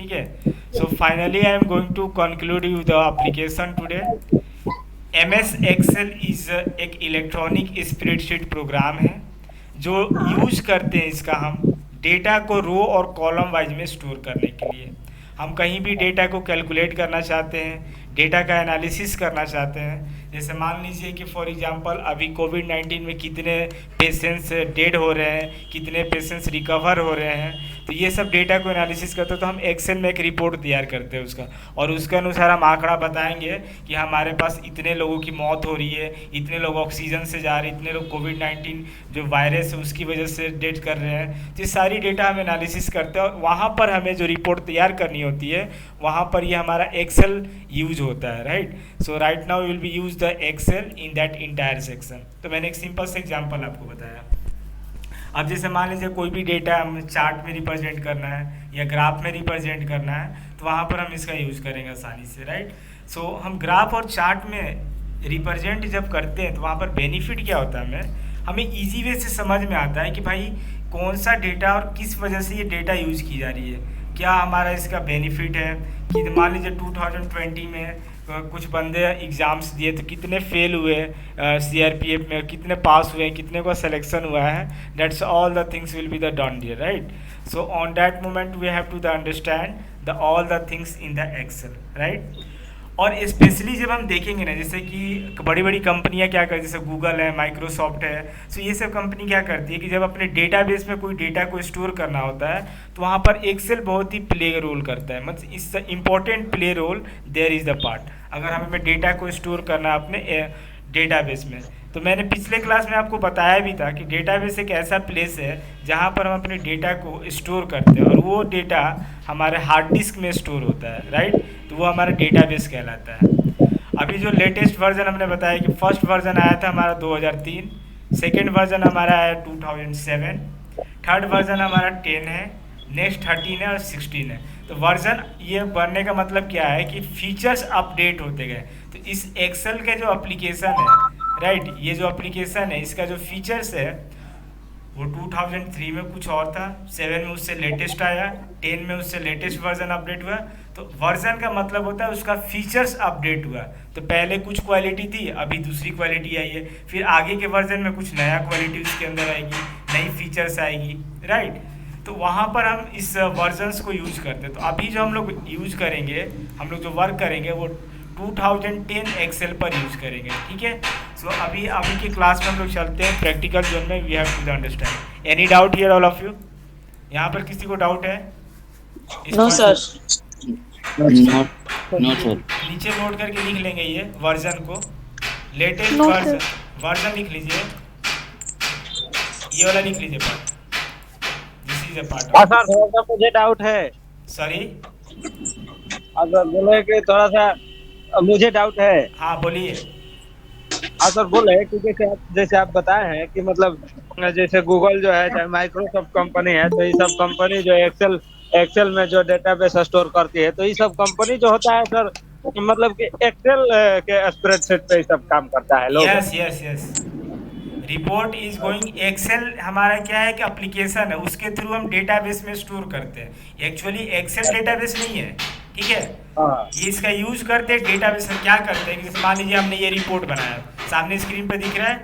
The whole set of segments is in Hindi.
ठीक है. So finally I am going to conclude you the application today. MS Excel is एक इलेक्ट्रॉनिक स्प्रेडशीट प्रोग्राम है जो यूज करते हैं इसका हम डेटा को रो और कॉलम वाइज में स्टोर करने के लिए. हम कहीं भी डेटा को कैलकुलेट करना चाहते हैं, डेटा का एनालिसिस करना चाहते हैं. जैसे मान लीजिए कि फॉर एग्जांपल अभी कोविड-19 में कितने पेशेंट्स डेड हो रहे हैं, कितने पेशेंट्स रिकवर हो रहे हैं, तो ये सब डेटा को एनालिसिस करते हैं. तो हम एक्सेल में एक रिपोर्ट तैयार करते हैं उसका, और उसके अनुसार हम आंकड़ा बताएंगे कि हमारे पास इतने लोगों की मौत हो रही है, इतने लोग ऑक्सीजन से जा रहे हैं, इतने लोग कोविड-19 जो वायरस है उसकी वजह से डेथ कर रहे हैं. तो ये सारी डेटा हम एनालिसिस करते हैं और वहाँ पर हमें जो रिपोर्ट तैयार करनी होती है वहाँ पर ये हमारा एक्सेल यूज होता है. Right. So right now will be use the Excel in that entire section. तो मैंने एक सिंपल से एग्जांपल आपको बताया. अब जैसे मान लीजिए कोई भी डेटा हमें चार्ट में रिप्रेजेंट करना है या ग्राफ में रिप्रेजेंट करना है, तो वहाँ पर हम इसका यूज़ करेंगे आसानी से. राइट. सो हम ग्राफ और चार्ट में रिप्रेजेंट जब करते हैं तो वहाँ पर बेनिफिट क्या होता है, हमें ईजी वे से समझ में आता है कि भाई कौन सा डेटा और किस वजह से ये डेटा यूज़ की जा रही है, क्या हमारा इसका बेनिफिट है. कि मान लीजिए 2020 में कुछ बंदे एग्ज़ाम्स दिए तो कितने फेल हुए CRPF में, कितने पास हुए, कितने को सिलेक्शन हुआ है. That's all the things will be the done dear. Right. So on that moment we have to the understand the all the things in the Excel. Right. और स्पेशली जब हम देखेंगे ना, जैसे कि बड़ी बड़ी कंपनियां क्या करती है, जैसे गूगल है, माइक्रोसॉफ्ट है, सो ये सब कंपनी क्या करती है कि जब अपने डेटाबेस में कोई डेटा को स्टोर करना होता है तो वहाँ पर एक्सेल बहुत ही प्ले रोल करता है. मतलब इस important play role there is the part. अगर हमें डेटा को स्टोर करना है अपने डेटाबेस में, तो मैंने पिछले क्लास में आपको बताया भी था कि डेटाबेस एक ऐसा प्लेस है जहाँ पर हम अपने डेटा को स्टोर करते हैं और वो डेटा हमारे हार्ड डिस्क में स्टोर होता है. राइट. तो वो हमारा डेटाबेस कहलाता है. अभी जो लेटेस्ट वर्जन हमने बताया कि फर्स्ट वर्जन आया था हमारा 2003, सेकेंड वर्जन हमारा आया 2007, थर्ड वर्जन हमारा 10 है, नेक्स्ट 13 है और 16 है. तो वर्जन ये बढ़ने का मतलब क्या है कि फीचर्स अपडेट होते गए. तो इस एक्सेल के जो एप्लीकेशन है, राइट, ये जो एप्लीकेशन है इसका जो फीचर्स है वो 2003 में कुछ और था, 7 में उससे लेटेस्ट आया, 10 में उससे लेटेस्ट वर्जन अपडेट हुआ. तो वर्जन का मतलब होता है उसका फीचर्स अपडेट हुआ. तो पहले कुछ क्वालिटी थी, अभी दूसरी क्वालिटी आई है, फिर आगे के वर्जन में कुछ नया क्वालिटी उसके अंदर आएगी, नई फीचर्स आएगी. राइट. तो वहाँ पर हम इस वर्जन्स को यूज करते हैं. तो अभी जो हम लोग यूज करेंगे, हम लोग जो वर्क करेंगे वो 2010 एक्सेल पर यूज करेंगे. ठीक है. सो अभी की क्लास में हम लोग चलते हैं प्रैक्टिकल जोन में. We have to understand. Any doubt here all of you? यहाँ पर किसी को डाउट है? No sir. No sir. नीचे नोट करके लिख लेंगे ये वर्जन को. लेटेस्ट No, वर्जन, वर्जन लिख लीजिए, ये वाला लिख लीजिए part. This is a part. हाँ सर, थोड़ा सा मुझे डाउट है. सॉरी. अगर बोले कि थोड़ा सा मुझे डाउट है. हाँ बोलिए. हाँ सर, बोले कि जैसे आप बताए हैं कि मतलब जैसे गूगल जो है चाहे माइक्रोसॉफ्ट कंपनी है, तो ये सब कंपनी जो एक्सेल एक्सेल में जो डेटाबेस स्टोर करती है, तो ये सब कंपनी जो होता है सर, मतलब कि एक्सेल के स्प्रेडशीट पे ये सब काम करता है लोग. Yes yes yes. Report is going Excel. हमारा क्या है कि एप्लीकेशन है, उसके थ्रू हम डेटाबेस में स्टोर करते हैं. एक्चुअली एक्सेल डेटाबेस नहीं है. ठीक है. हाँ. ये इसका यूज करते हैं डेटाबेस में. क्या करते हैं कि जैसे मान लीजिए हमने ये रिपोर्ट बनाया, सामने स्क्रीन पे दिख रहा है,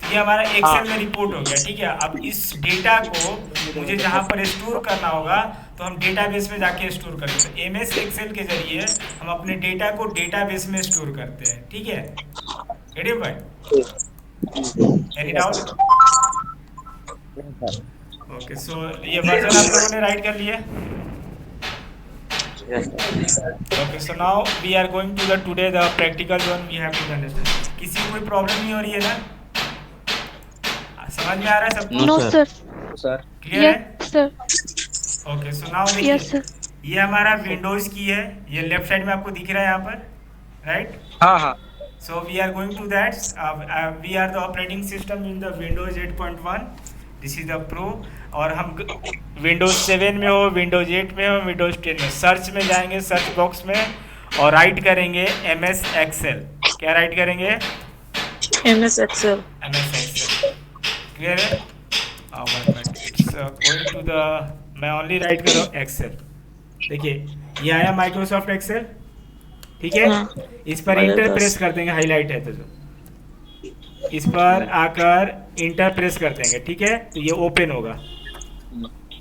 तो ये हमारा एक्सेल में रिपोर्ट हो गया. ठीक है. अब इस डेटा को मुझे जहाँ पर स्टोर करना होगा तो हम डेटाबेस में जाके स्टोर करते हैं. तो MS एक्सेल के जरिए हम अपने डेटा को डेटाबेस में स्टोर करते हैं. ठीक है. रेडी भाई? Any doubt? ओके. सो ये वर्जन आप लोगों ने राइट कर लिया? Okay. So now we are going to the today the practical one. We have to understand. किसी को कोई प्रॉब्लम नहीं हो रही है ना? समझ में आ रहा है सबको? No sir. सर. क्लियर है? Yes sir. Okay. So now yes देखिए, सर. ये हमारा विंडोज की है, ये लेफ्ट साइड में आपको दिख रहा है यहाँ पर. राइट. हाँ हाँ. So we are going to that. We are the operating system in the Windows 8.1. This is the Pro. और हम Windows 7 में हो, Windows 8 में हो, Windows 10 में, सर्च में जाएंगे, सर्च बॉक्स में, और राइट करेंगे MS Excel. क्या राइट करेंगे? MS Excel. MS Excel. Clear है? गोइंग टू द, मैं ओनली राइट कर रहा हूँ Excel. देखिए ये आया माइक्रोसॉफ्ट एक्सेल, ठीक है। हाँ। इस पर और इंटर बस। प्रेस कर देंगे, हाईलाइट है तो जो इस पर आकर इंटर प्रेस कर देंगे, ठीक है, तो ये ओपन होगा।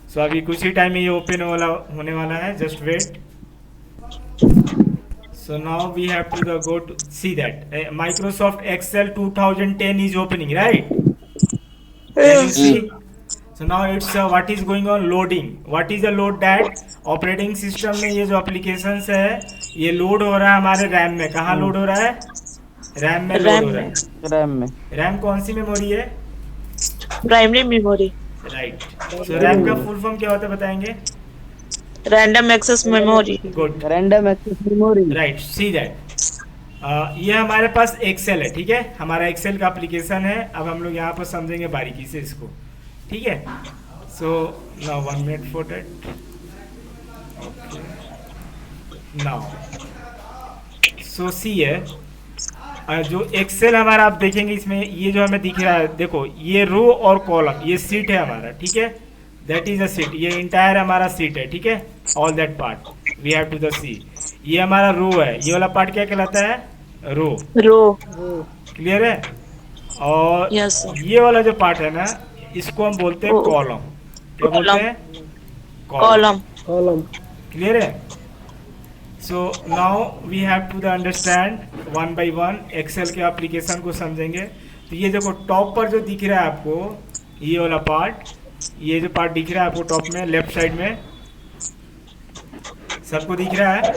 सो अभी कुछ ही टाइम में ये ओपन होने वाला है, just wait. So now we have to go to see that Microsoft Excel 2010 is opening, right? Can you Yes. see? So now it's what is going on, loading. What is the load? That operating system में ये जो applications है ये लोड हो रहा है हमारे रैम में। कहाँ लोड हो रहा है? रैम में लोड रैम हो रहा में, है। रैम में। रैम कौन सी मेमोरी है? Primary memory, right. So RAM का फुल फॉर्म क्या होता है बताएंगे? Random access memory. Good, random access memory. Right, see that. ये हमारे पास एक्सेल है, ठीक है, हमारा एक्सेल का एप्लीकेशन है। अब हम लोग यहाँ पर समझेंगे बारीकी से इसको, ठीक है। So now 1 minute for that. Okay, now so see है जो एक्सेल हमारा, आप देखेंगे इसमें ये जो हमें दिख रहा है, देखो ये रो और कॉलम, ये सीट है हमारा, ठीक है, दैट इज अ सीट। ये इंटायर हमारा सीट है, ठीक है, all that part we have to the see. ये हमारा रो है, ये वाला पार्ट क्या कहलाता है? रो। रो। क्लियर है? और Yes, sir. ये वाला जो पार्ट है ना, इसको हम बोलते हैं ओ, कॉलम। क्या बोलते column. हैं? कॉलम। कॉलम। क्लियर है? So now we have to the understand one by one, Excel के एप्लीकेशन को समझेंगे। तो ये देखो टॉप पर जो दिख रहा है आपको, ये वाला पार्ट, ये जो पार्ट दिख रहा है आपको टॉप में लेफ्ट साइड में, सबको दिख रहा है?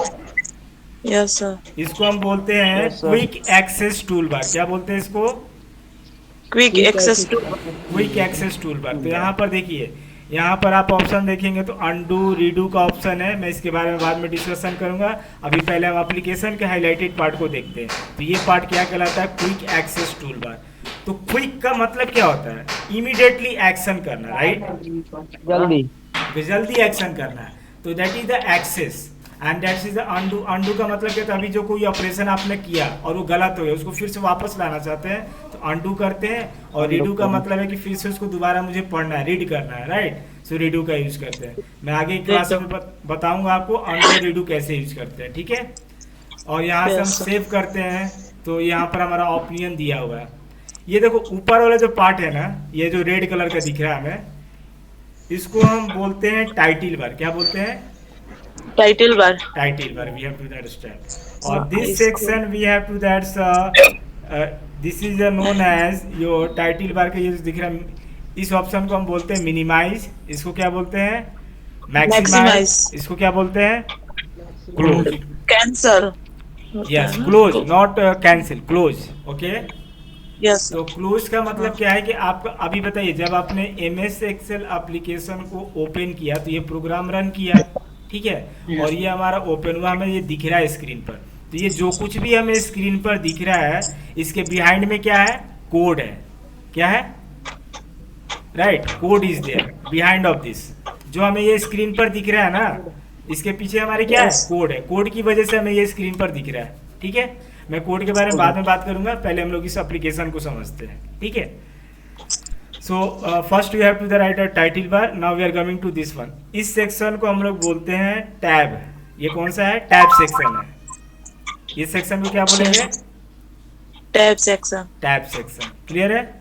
Yes sir. इसको हम बोलते हैं Yes, sir. Quick access tool bar. क्या बोलते हैं इसको? Quick access tool. Quick access tool bar. तो यहाँ पर देखिए, यहाँ पर आप ऑप्शन देखेंगे तो अंडू रीडू का ऑप्शन है। मैं इसके बारे में बाद में डिस्कशन करूंगा, अभी पहले हम एप्लीकेशन के हाईलाइटेड पार्ट को देखते हैं। तो ये पार्ट क्या कहलाता है? Quick access tool bar. तो क्विक का मतलब क्या होता है? इमीडिएटली एक्शन करना, राइट? जल्दी। तो जल्दी एक्शन करना है, तो that is the access and that is the undo. Undo का मतलब क्या था? अभी जो कोई ऑपरेशन आपने किया और वो गलत हो गया, उसको फिर से वापस लाना चाहते हैं तो अंडू करते हैं। और रीडू का मतलब है कि फिर से उसको दोबारा मुझे पढ़ना है, रीड करना है, राइट? सो रीडू का यूज करते हैं। मैं आगे क्लास में बताऊंगा आपको अंडू और रीडू कैसे यूज करते हैं, ठीक है। और यहाँ से हम Yes, sir. सेव करते हैं, तो यहाँ पर हमारा ओपिनियन दिया हुआ है। ये देखो ऊपर वाला जो पार्ट है ना, ये जो रेड कलर का दिख रहा है हमें, इसको हम बोलते हैं टाइटल बार। क्या बोलते हैं? Title bar. Title bar. We have to understand. और हाँ, दिस इसको- section we have to that's this is known as your title bar का ये जो दिख रहा है, इस ऑप्शन को हम बोलते हैं मिनिमाइज। इसको क्या बोलते हैं? मैक्सिमाइज। Maximize. इसको क्या बोलते हैं? Close. Cancer. Yes, close, not cancel, close. Okay. Yes. तो क्लोज का मतलब क्या है कि आपका, अभी बताइए, जब आपने MS एक्सेल एप्लीकेशन को ओपन किया तो ये प्रोग्राम रन किया, ठीक है, और ये हमारा ओपन हुआ, हमें ये दिख रहा है स्क्रीन पर। तो ये जो कुछ भी हमें स्क्रीन पर दिख रहा है, इसके बिहाइंड में क्या है? कोड है। क्या है? Right, code is there behind of this. जो हमें ये स्क्रीन पर दिख रहा है ना, इसके पीछे हमारे क्या है? Yes. कोड है। कोड की वजह से हमें ये स्क्रीन पर दिख रहा है, ठीक है। मैं कोड के बारे में बाद में बात करूंगा, पहले हम लोग इस एप्लीकेशन को समझते हैं, ठीक है। So first we have to the right title bar. Now we are coming to this one. इस सेक्शन को हम लोग बोलते हैं टैब। ये कौन सा है? टैब सेक्शन है। इस सेक्शन को क्या बोलेंगे? Tab section. Tab section. Clear है?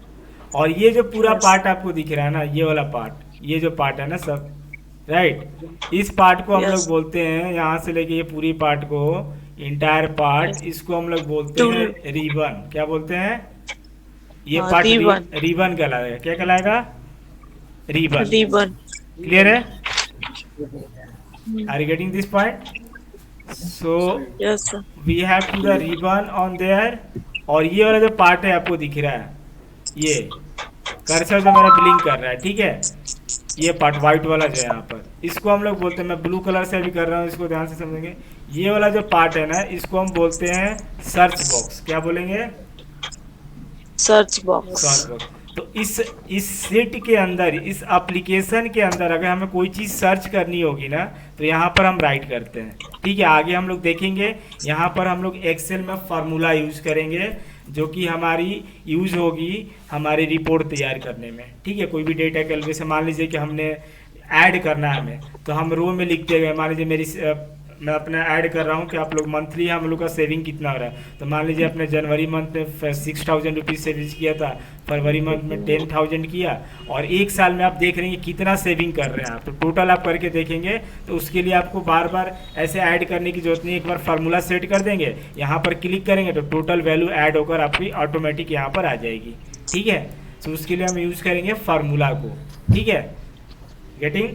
और ये जो पूरा Yes. पार्ट आपको दिख रहा है ना, ये वाला पार्ट, ये जो पार्ट है ना सब, राइट, इस पार्ट को हम Yes. लोग बोलते हैं, यहाँ से लेके ये पूरी पार्ट को, इंटायर पार्ट, Yes. इसको हम लोग बोलते Tool. हैं रिबन। क्या बोलते हैं? ये हाँ, पार्ट ribbon. रिबन कहलाएगा। क्या कहलाएगा? रिबन। रिबन। क्लियर है? Are you getting this point? So yes sir. We have to the ribbon on there. और ये वाला जो पार्ट है आपको दिख रहा है, ये कर्सर जो मेरा ब्लिंक कर रहा है, ठीक है, ये पार्ट व्हाइट वाला जो है यहाँ पर, इसको हम लोग बोलते हैं, मैं ब्लू कलर से भी कर रहा हूँ, इसको ध्यान से समझेंगे। ये वाला जो पार्ट है ना, इसको हम बोलते हैं सर्च बॉक्स। क्या बोलेंगे? Search box. Search box. तो इस सीट के अंदर, इस एप्लीकेशन के अंदर अगर हमें कोई चीज़ सर्च करनी होगी ना, तो यहाँ पर हम राइट करते हैं, ठीक है। आगे हम लोग देखेंगे, यहाँ पर हम लोग एक्सेल में फार्मूला यूज करेंगे, जो कि हमारी यूज होगी हमारी रिपोर्ट तैयार करने में, ठीक है। कोई भी डेटा कैलकुलेशन, मान लीजिए कि हमने ऐड करना है हमें, तो हम रो में लिखते हुए, मान लीजिए मेरी मैं अपना ऐड कर रहा हूँ कि आप लोग मंथली हम लोग का सेविंग कितना हो रहा है। तो मान लीजिए अपने जनवरी मंथ में 6,000 रुपीज़ सेविंग्स किया था, फरवरी मंथ में 10,000 किया, और एक साल में आप देख रहे हैं कि कितना सेविंग कर रहे हैं आप। तो टोटल आप करके देखेंगे, तो उसके लिए आपको बार बार ऐसे ऐड करने की जरूरत नहीं, एक बार फार्मूला सेट कर देंगे, यहाँ पर क्लिक करेंगे तो टोटल वैल्यू ऐड होकर आपकी ऑटोमेटिक यहाँ पर आ जाएगी। ठीक है, तो उसके लिए हम यूज़ करेंगे फार्मूला को। ठीक है, गेटिंग?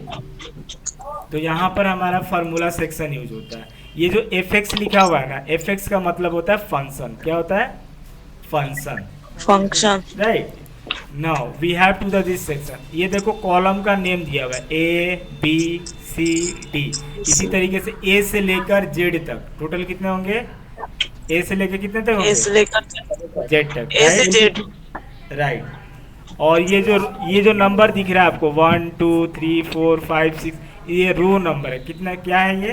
तो यहाँ पर हमारा फार्मूला सेक्शन यूज होता है। ये जो fx लिखा हुआ है ना, fx का मतलब होता है फंक्शन। क्या होता है? Function. Function. Right, now we have to the this section. ये देखो कॉलम का नेम दिया हुआ है A B C D। इसी तरीके से A से लेकर Z तक टोटल कितने होंगे? A से लेकर कितने तक ए से होंगे? लेकर Z तक। ए से जेड। राइट, और ये जो नंबर दिख रहा है आपको 1 2 3 4 5 6, ये रो नंबर है। कितना, क्या है ये?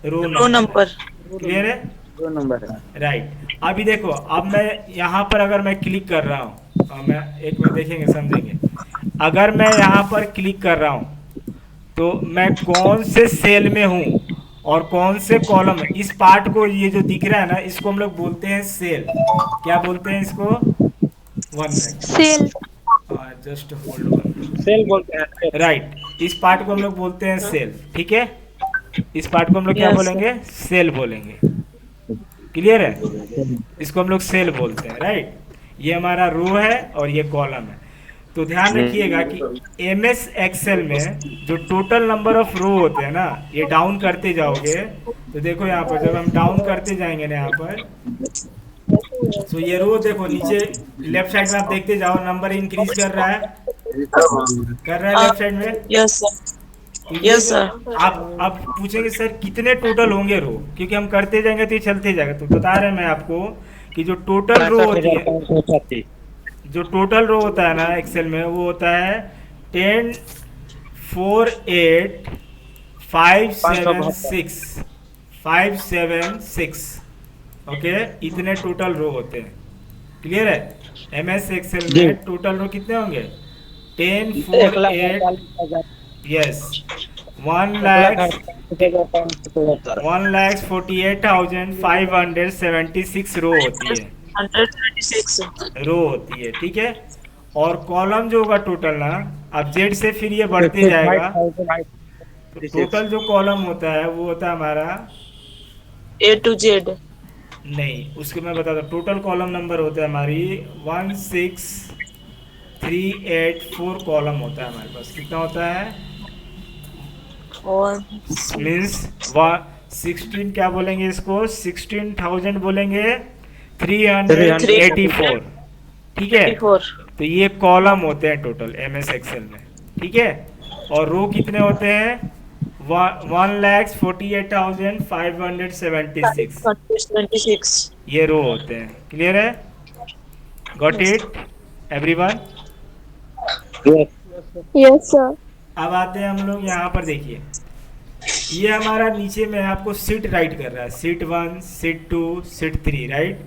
रो रो नंबर। क्लियर है? 2 नंबर है। राइट, अभी देखो, अब मैं यहाँ पर अगर मैं क्लिक कर रहा हूँ, मैं एक मिनट देखेंगे समझेंगे। अगर मैं यहाँ पर क्लिक कर रहा हूँ तो मैं कौन से सेल में हूँ और कौन से कॉलम में, इस पार्ट को, ये जो दिख रहा है ना, इसको हम लोग बोलते हैं सेल। क्या बोलते हैं इसको? 1 minute, cell. Just hold on. Cell बोलते हैं। राइट, इस पार्ट को हम लोग बोलते हैं सेल। ठीक है, इस पार्ट को हम लोग क्या Yes, बोलेंगे? सेल बोलेंगे। क्लियर है? इसको हम लोग सेल बोलते हैं। राइट, ये हमारा रो है और ये कॉलम है। तो ध्यान रखिएगा कि एमएस एक्सेल में जो टोटल नंबर ऑफ रो होते हैं ना, ये डाउन करते जाओगे तो देखो यहाँ पर, जब हम डाउन करते जाएंगे ना यहाँ पर, तो ये रो देखो नीचे लेफ्ट साइड में आप देखते जाओ, नंबर इंक्रीज कर रहा है लेफ्ट साइड में। Yes sir. तो ये यस जो सर। आप पूछेंगे सर कितने टोटल होंगे रो, क्योंकि हम करते जाएंगे तो ये चलते जाएगा। तो बता रहे हैं मैं आपको कि जो टोटल रो होती है, जो टोटल रो होता है ना एक्सेल में, वो होता है 10 4 8 5 7 6 5 7 6। ओके, इतने टोटल रो होते हैं। क्लियर है? एमएस एक्सेल में टोटल रो कितने होंगे? 10 4 8, यस, 1,48,576 रो होती है। 126। रो होती है, ठीक है। और कॉलम जो होगा टोटल ना, अब जेड से फिर ये बढ़ते जाएगा। तो टोटल जो कॉलम होता है वो होता है हमारा, ए टू जेड। नहीं, उसके मैं बताता हूँ। टोटल कॉलम नंबर होता है हमारी 16384 कॉलम होता है हमारे पास। कितना होता है? और मीन्स 16, क्या बोलेंगे इसको? 16,000 बोलेंगे 384। ठीक है, 84। तो ये कॉलम होते हैं टोटल एमएस एक्सेल में। ठीक है, और रो कितने होते हैं? 1,48,576 26। ये रो होते हैं। क्लियर है? Got it everyone? Yes sir. अब आते हैं हम लोग यहाँ पर, देखिए ये हमारा नीचे में आपको सीट राइट कर रहा है, सीट 1 सीट 2 सीट 3, राइट।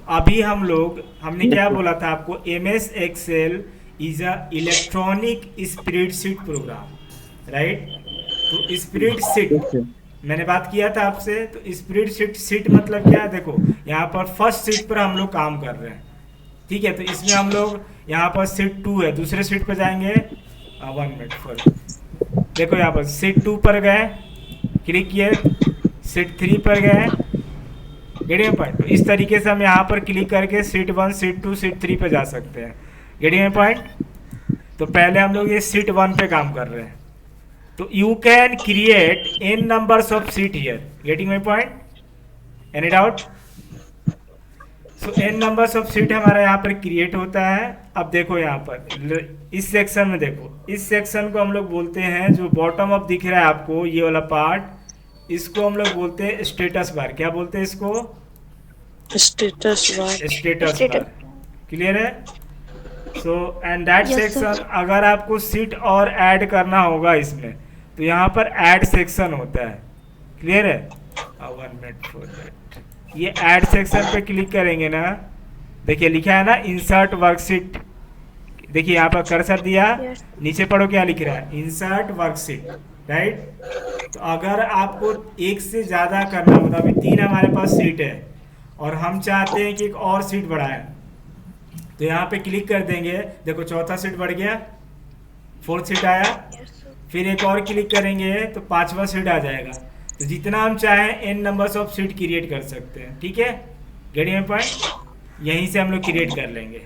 अभी हमने क्या बोला था आपको? MS Excel is a electronic spreadsheet program, right. तो स्प्रेडशीट मैंने बात किया था आपसे। तो स्प्रेडशीट मतलब क्या है? देखो यहाँ पर फर्स्ट सीट पर हम लोग काम कर रहे हैं, ठीक है। तो इसमें हम लोग यहाँ पर सीट 2 है, दूसरे सीट पर जाएंगे। 1 मिनट फॉर, देखो यहाँ पर सीट 2 पर गए, क्लिक किए, सीट 3 पर गए, गेटिंग पॉइंट। तो इस तरीके से हम यहाँ पर क्लिक करके सीट 1 सीट 2 सीट 3 पे जा सकते हैं। Getting point. तो पहले हम लोग ये सीट 1 पे काम कर रहे हैं, तो you can create n numbers of seat here. Getting my point? Any doubt? So n numbers of seat हमारा यहाँ पर क्रिएट होता है। अब देखो यहाँ पर इस सेक्शन में, देखो इस सेक्शन को हम लोग बोलते हैं, जो बॉटम अप दिख रहा है आपको ये वाला पार्ट, इसको हम लोग बोलते हैं स्टेटस बार। क्या बोलते हैं इसको? Status bar. Status bar. Clear है? सो एंड दैट सेक्शन, अगर आपको सीट और ऐड करना होगा इसमें, तो यहाँ पर ऐड सेक्शन होता है। क्लियर है? 1 मिनट फॉर दैट। ये ऐड सेक्शन पे क्लिक करेंगे ना, देखिए लिखा है ना इंसर्ट वर्कशीट। देखिए यहाँ पर कर्सर दिया, नीचे पढ़ो क्या लिख रहा है? Insert worksheet, right. तो अगर आपको एक से ज़्यादा करना हो, तो अभी 3 हमारे पास सीट है और हम चाहते हैं कि एक और सीट बढ़ाएं, तो यहाँ पे क्लिक कर देंगे, देखो चौथा सीट बढ़ गया, 4th सीट आया, फिर एक और क्लिक करेंगे तो 5वां सीट आ जाएगा। तो जितना हम चाहें n numbers of seat create कर सकते हैं, ठीक है, गेटिंग माय पॉइंट। यहीं से हम लोग क्रिएट कर लेंगे।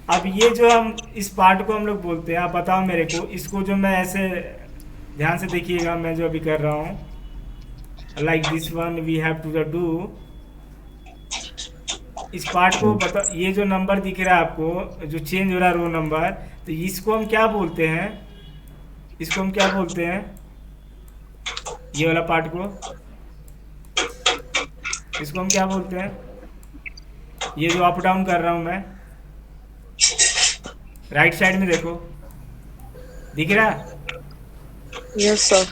अब ये जो हम इस पार्ट को हम लोग बोलते हैं, आप बताओ मेरे को, इसको जो मैं ऐसे ध्यान से देखिएगा, मैं जो अभी कर रहा हूँ, like this one we have to do, इस पार्ट को बता, ये जो नंबर दिख रहा है आपको, जो चेंज हो रहा है रो नंबर, तो इसको हम क्या बोलते हैं, इसको हम क्या बोलते हैं, ये वाला पार्ट को, इसको हम क्या बोलते हैं, ये जो अप डाउन कर रहा हूं मैं, राइट साइड में देखो, दिख रहा है? Yes sir.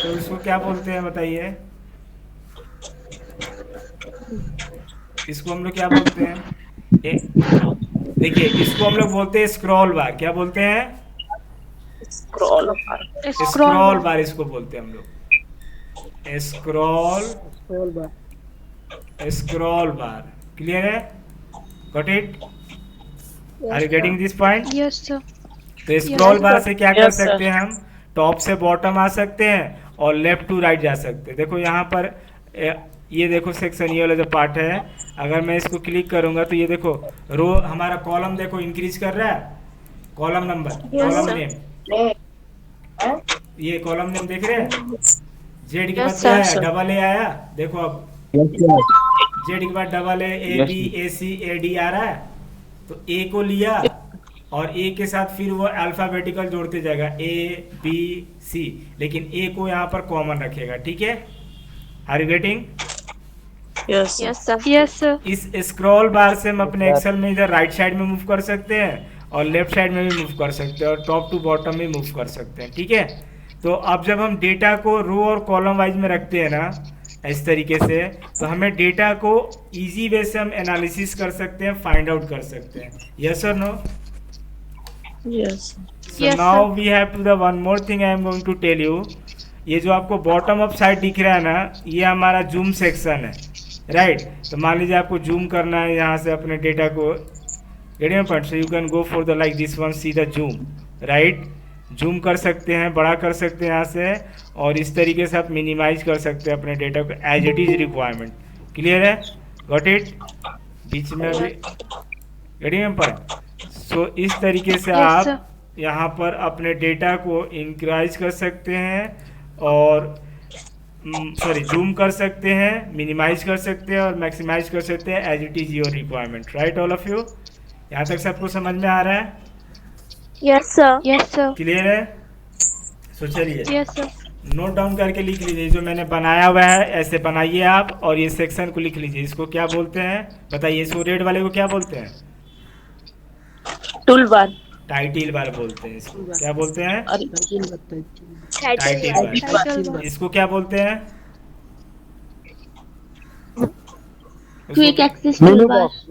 तो इसको क्या बोलते हैं बताइए, इसको हम लोग क्या बोलते हैं? देखिए, इसको हम लोग बोलते हैं स्क्रॉल बार। क्या बोलते हैं? स्क्रॉल स्क्रॉल बार इसको बोलते हैं हम लोग, स्क्रॉल बार। क्लियर है? Got it? Are you getting this point? Yes sir. तो स्क्रॉल बार से क्या कर Yes, sir. सकते हैं हम? टॉप से बॉटम आ सकते हैं और लेफ्ट टू राइट जा सकते हैं। देखो यहाँ पर ये देखो सेक्शन, ये वाला जो पार्ट है, अगर मैं इसको क्लिक करूंगा तो ये देखो रो, हमारा कॉलम देखो इंक्रीज कर रहा है, कॉलम नंबर, कॉलम नेम, ये कॉलम नेम देख रहे हैं? जेड के बाद Yes, क्या sir, आया? sir. डबल ए आया, देखो अब जेड के बाद double A B A C A D आ रहा है, तो ए को लिया और ए के साथ फिर वो अल्फाबेटिकल जोड़ते जाएगा, ए बी सी, लेकिन ए को यहाँ पर कॉमन रखेगा, ठीक है? Are you getting? Yes sir. Yes sir. इस स्क्रॉल बार से हम अपने एक्सेल में इधर राइट साइड में मूव कर सकते हैं और लेफ्ट साइड में भी मूव कर सकते हैं और टॉप टू बॉटम में मूव कर सकते हैं, ठीक है? तो अब जब हम डेटा को रो और कॉलम वाइज में रखते हैं ना, इस तरीके से, तो हमें डेटा को इजी वे से हम एनालिसिस कर सकते हैं, फाइंड आउट कर सकते हैं। यस और no? Yes So Yes, now sir. we have to the one more thing I am going to tell you. ये जो आपको बॉटम अप साइड दिख रहा है ना, ये हमारा जूम सेक्शन है, राइट? तो मान लीजिए आपको जूम करना है यहाँ से अपने डेटा को, getting point? So you can go for the like this one, see the zoom, right? Zoom कर सकते हैं, बड़ा कर सकते हैं यहाँ से, और इस तरीके से आप मिनिमाइज कर सकते हैं अपने डेटा को as it is requirement. Clear है? Got it? बीच में अभी गेटिंग पॉइंट? सो इस तरीके से Yes, आप sir. यहाँ पर अपने डेटा को इंक्रीज कर सकते हैं और जूम कर सकते हैं, मिनिमाइज कर सकते हैं और मैक्सिमाइज कर सकते हैं as it is your requirement, right all of you? यहाँ तक सबको समझ में आ रहा है? Yes sir. Yes sir. Clear है? सो चलिए यस सर। नोट डाउन करके लिख लीजिए, जो मैंने बनाया हुआ है ऐसे बनाइए आप, और ये सेक्शन को लिख लीजिए। इसको क्या बोलते हैं बताइए? इसको रेड वाले को क्या बोलते हैं? Tool bar. टाइटिल बार बोलते हैं। इसको क्या बोलते हैं? Title title bar. इसको क्या बोलते हैं? Quick access menu toolbar. Box.